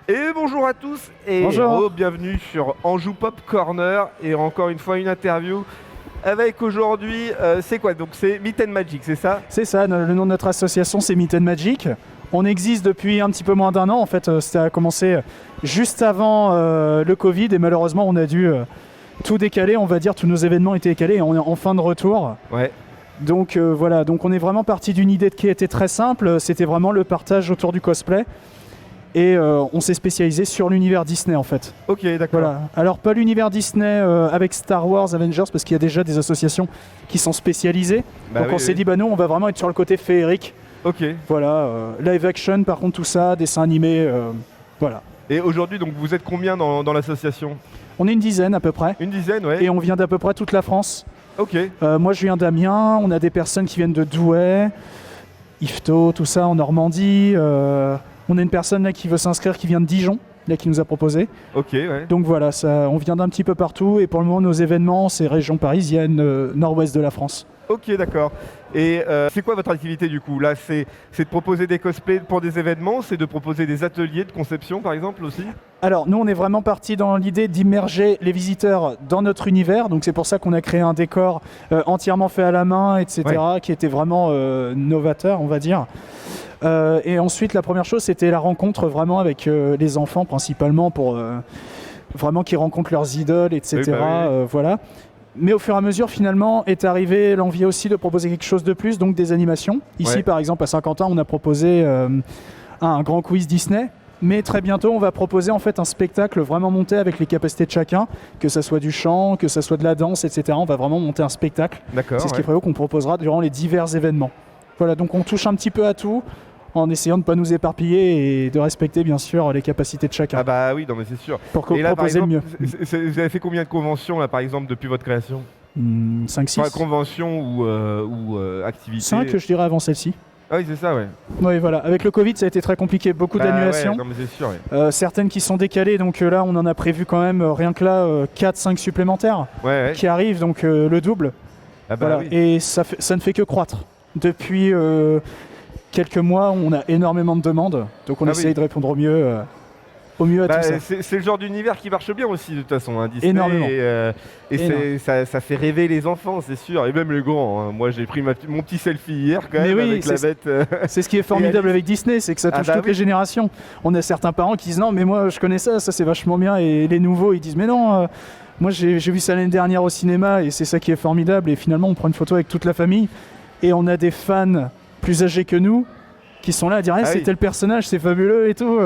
Et bonjour à tous et bienvenue sur Anjou Pop Corner et encore une fois une interview avec aujourd'hui, c'est quoi? Donc c'est Meat and Magic, c'est ça? C'est ça, le nom de notre association c'est Meat and Magic. On existe depuis un petit peu moins d'un an, en fait ça a commencé juste avant le Covid et malheureusement on a dû tout décaler, on va dire, tous nos événements étaient décalés et on est en fin de retour. Ouais. Donc voilà, donc on est vraiment parti d'une idée qui était très simple, c'était vraiment le partage autour du cosplay. Et on s'est spécialisé sur l'univers Disney en fait. Ok, d'accord. Voilà. Alors pas l'univers Disney avec Star Wars, Avengers, parce qu'il y a déjà des associations qui sont spécialisées. Donc on s'est dit, bah nous on va vraiment être sur le côté féerique. Ok. Voilà, live action par contre tout ça, dessin animé, voilà. Et aujourd'hui donc vous êtes combien dans l'association? On est une dizaine à peu près. Une dizaine, ouais. Et on vient d'à peu près toute la France. Ok. Moi je viens d'Amiens, on a des personnes qui viennent de Douai, Yvetot, tout ça en Normandie. On a une personne là qui veut s'inscrire qui vient de Dijon, là qui nous a proposé. Ok, ouais. Donc voilà, ça, on vient d'un petit peu partout et pour le moment nos événements c'est région parisienne, nord-ouest de la France. Ok, d'accord. Et c'est quoi votre activité du coup? Là, c'est de proposer des cosplays pour des événements, c'est de proposer des ateliers de conception par exemple aussi? Alors nous on est vraiment parti dans l'idée d'immerger les visiteurs dans notre univers, donc c'est pour ça qu'on a créé un décor entièrement fait à la main, etc., ouais, qui était vraiment novateur on va dire. Et ensuite la première chose c'était la rencontre vraiment avec les enfants principalement pour vraiment qu'ils rencontrent leurs idoles, etc. Oui, bah oui. Voilà. Mais au fur et à mesure, finalement, est arrivée l'envie aussi de proposer quelque chose de plus, donc des animations. Ici, par exemple, à Saint-Quentin, on a proposé un grand quiz Disney. Mais très bientôt, on va proposer en fait un spectacle vraiment monté avec les capacités de chacun, que ça soit du chant, que ça soit de la danse, etc. On va vraiment monter un spectacle. D'accord. C'est ce qui est prévu qu'on proposera durant les divers événements. Voilà, donc on touche un petit peu à tout, en essayant de ne pas nous éparpiller et de respecter bien sûr les capacités de chacun. Ah bah oui, non mais c'est sûr. Pour proposer le mieux. Vous avez fait combien de conventions là par exemple depuis votre création? 5-6. Enfin, conventions ou activités? 5 je dirais avant celle-ci. Ah oui c'est ça, ouais. Oui voilà, avec le Covid ça a été très compliqué, beaucoup d'annulations. Ouais, non mais c'est sûr, ouais. Certaines qui sont décalées, donc là on en a prévu quand même rien que là 4-5 supplémentaires qui arrivent, donc le double. Ah bah voilà. Oui. Et ça ne fait que croître. Depuis quelques mois, on a énormément de demandes, donc on essaye de répondre au mieux à tout ça. C'est le genre d'univers qui marche bien aussi de toute façon, hein, Disney. Énormément. Et ça fait rêver les enfants, c'est sûr, et même les grands. Hein. Moi j'ai pris mon petit selfie hier quand même avec la bête. C'est ce qui est formidable avec Disney, c'est que ça touche toutes les générations. On a certains parents qui disent non mais moi je connais ça c'est vachement bien, et les nouveaux ils disent mais non, moi j'ai vu ça l'année dernière au cinéma et c'est ça qui est formidable, et finalement on prend une photo avec toute la famille et on a des fans plus âgés que nous qui sont là à dire c'est tel personnage, c'est fabuleux et tout,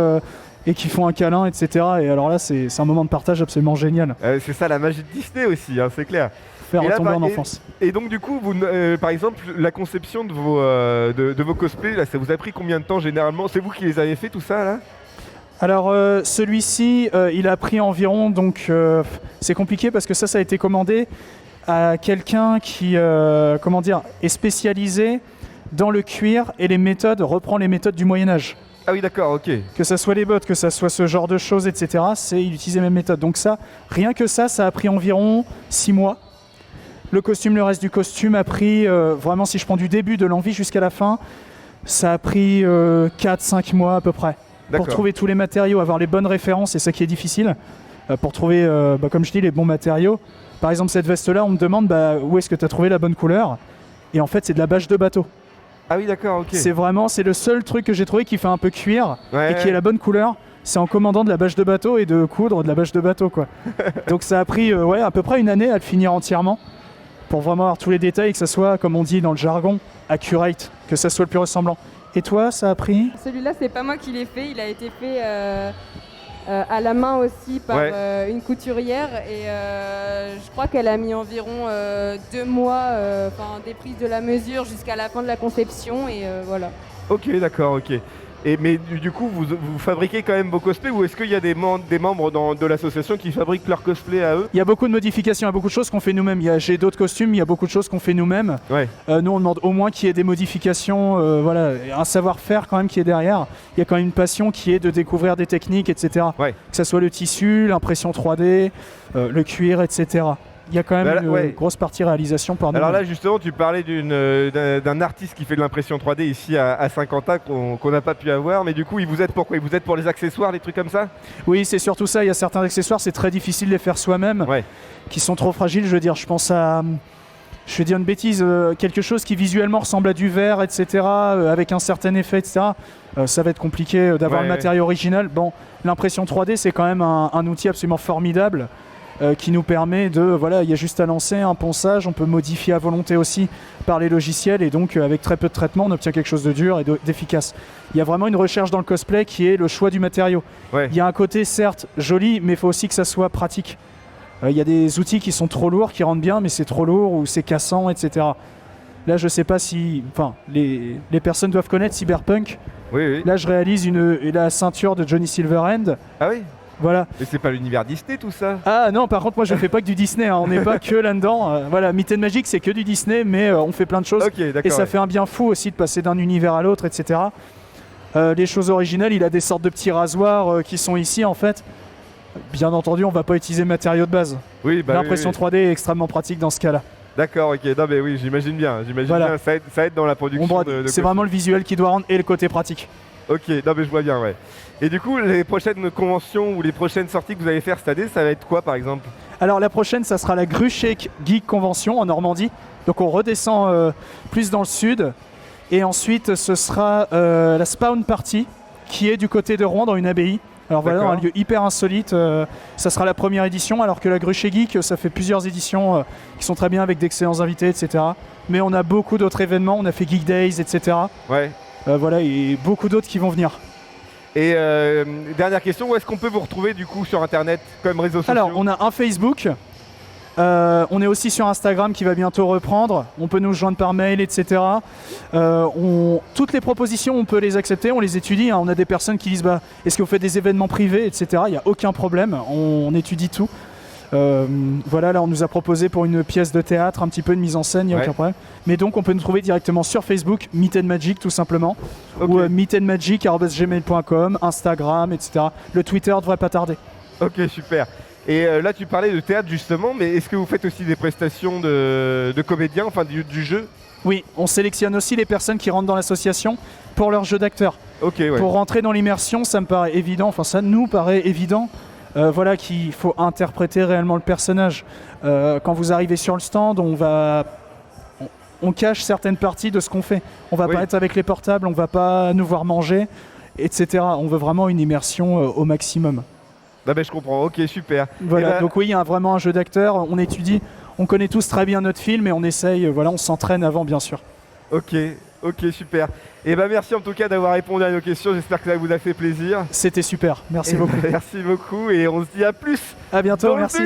et qui font un câlin, etc. Et alors là c'est un moment de partage absolument génial. C'est ça la magie de Disney aussi, hein, c'est clair. Faire retomber en enfance. Et donc du coup, vous, par exemple, la conception de vos cosplays, là, ça vous a pris combien de temps généralement? C'est vous qui les avez fait tout ça là? Alors celui-ci, il a pris environ, donc c'est compliqué parce que ça a été commandé à quelqu'un qui est spécialisé dans le cuir et les méthodes, reprend les méthodes du Moyen-Âge. Ah oui, d'accord, ok. Que ça soit les bottes, que ça soit ce genre de choses, etc., il utilise les mêmes méthodes. Donc ça, rien que ça a pris environ 6 mois. Le costume, le reste du costume a pris, vraiment si je prends du début de l'envie jusqu'à la fin, ça a pris 4-5 mois à peu près. Pour trouver tous les matériaux, avoir les bonnes références, c'est ça qui est difficile. Pour trouver, comme je dis, les bons matériaux. Par exemple, cette veste-là, on me demande où est-ce que tu as trouvé la bonne couleur. Et en fait, c'est de la bâche de bateau. Ah oui, d'accord, ok. C'est le seul truc que j'ai trouvé qui fait un peu cuir et qui est la bonne couleur. C'est en commandant de la bâche de bateau et de coudre de la bâche de bateau, quoi. Donc ça a pris à peu près une année à le finir entièrement pour vraiment avoir tous les détails et que ça soit, comme on dit dans le jargon, accurate, que ça soit le plus ressemblant. Et toi, ça a pris? Celui-là, c'est pas moi qui l'ai fait, il a été fait à la main aussi par une couturière et je crois qu'elle a mis environ 2 mois des prises de la mesure jusqu'à la fin de la conception et voilà. Ok, d'accord, ok. Mais du coup, vous fabriquez quand même vos cosplays, ou est-ce qu'il y a des membres de l'association qui fabriquent leurs cosplays à eux? Il y a beaucoup de modifications, il y a beaucoup de choses qu'on fait nous-mêmes. J'ai d'autres costumes, il y a beaucoup de choses qu'on fait nous-mêmes. Nous, on demande au moins qu'il y ait des modifications, un savoir-faire quand même qui est derrière. Il y a quand même une passion qui est de découvrir des techniques, etc. Que ce soit le tissu, l'impression 3D, le cuir, etc. Il y a quand même une grosse partie réalisation par nous. Alors là, justement, tu parlais d'un artiste qui fait de l'impression 3D ici à Saint-Quentin qu'on n'a pas pu avoir, mais du coup, il vous aide pour quoi? Il vous aide pour les accessoires, les trucs comme ça? Oui, c'est surtout ça. Il y a certains accessoires, c'est très difficile de les faire soi-même, qui sont trop fragiles. Je veux dire, je pense à... Je vais dire une bêtise, quelque chose qui visuellement ressemble à du verre, etc., avec un certain effet, etc. Ça va être compliqué d'avoir le matériau original. Bon, l'impression 3D, c'est quand même un outil absolument formidable qui nous permet de... Voilà, il y a juste à lancer un ponçage, on peut modifier à volonté aussi par les logiciels, et donc avec très peu de traitement, on obtient quelque chose de dur et d'efficace. Il y a vraiment une recherche dans le cosplay qui est le choix du matériau. Il y a un côté, certes, joli, mais il faut aussi que ça soit pratique. Il y a des outils qui sont trop lourds, qui rentrent bien, mais c'est trop lourd ou c'est cassant, etc. Là, je sais pas si... Enfin, les personnes doivent connaître Cyberpunk. Oui. Là, je réalise la ceinture de Johnny Silverhand. Ah oui? Voilà. Mais c'est pas l'univers Disney, tout ça? Ah non, par contre, moi, je fais pas que du Disney. Hein. On n'est pas que là-dedans. Voilà, Myth & Magic, c'est que du Disney, mais on fait plein de choses. Et ça fait un bien fou aussi de passer d'un univers à l'autre, etc. Les choses originales, il a des sortes de petits rasoirs qui sont ici, en fait. Bien entendu, on va pas utiliser le matériau de base. L'impression 3D est extrêmement pratique dans ce cas-là. D'accord, ok. Non, mais oui, j'imagine bien. Bien. Ça aide dans la production. C'est vraiment le visuel qui doit rendre et le côté pratique. Ok, non, mais je vois bien, ouais. Et du coup, les prochaines conventions ou les prochaines sorties que vous allez faire cette année, ça va être quoi, par exemple? Alors, la prochaine, ça sera la Gruchek Geek Convention en Normandie. Donc, on redescend plus dans le sud. Et ensuite, ce sera la Spawn Party, qui est du côté de Rouen, dans une abbaye. Alors voilà, un lieu hyper insolite, ça sera la première édition, alors que la Gruchet Geek, ça fait plusieurs éditions qui sont très bien avec d'excellents invités, etc. Mais on a beaucoup d'autres événements, on a fait Geek Days, etc. Voilà, et beaucoup d'autres qui vont venir. Et dernière question, où est-ce qu'on peut vous retrouver du coup sur Internet comme réseaux sociaux? Alors, on a un Facebook. On est aussi sur Instagram qui va bientôt reprendre. On peut nous joindre par mail, etc. Toutes les propositions, on peut les accepter, on les étudie. Hein. On a des personnes qui disent est-ce que vous faites des événements privés, etc. Il n'y a aucun problème, on étudie tout. Voilà, là on nous a proposé pour une pièce de théâtre un petit peu de mise en scène, il n'y a aucun problème. Mais donc on peut nous trouver directement sur Facebook, Myth & Magic tout simplement, ou mythandmagic@gmail.com, Instagram, etc. Le Twitter devrait pas tarder. Ok, super. Et là tu parlais de théâtre justement, mais est-ce que vous faites aussi des prestations de comédiens, enfin du jeu? Oui, on sélectionne aussi les personnes qui rentrent dans l'association pour leur jeu d'acteur. Pour rentrer dans l'immersion, ça me paraît évident, enfin ça nous paraît évident. Voilà, qu'il faut interpréter réellement le personnage. Quand vous arrivez sur le stand, on cache certaines parties de ce qu'on fait. On va pas être avec les portables, on va pas nous voir manger, etc. On veut vraiment une immersion au maximum. Ah ben je comprends, ok, super. Voilà, donc oui, il y a vraiment un jeu d'acteur, on étudie, on connaît tous très bien notre film et on essaye, on s'entraîne avant bien sûr. Ok, super. Et merci en tout cas d'avoir répondu à nos questions, j'espère que ça vous a fait plaisir. C'était super, merci beaucoup. Merci beaucoup et on se dit à plus. À bientôt, merci.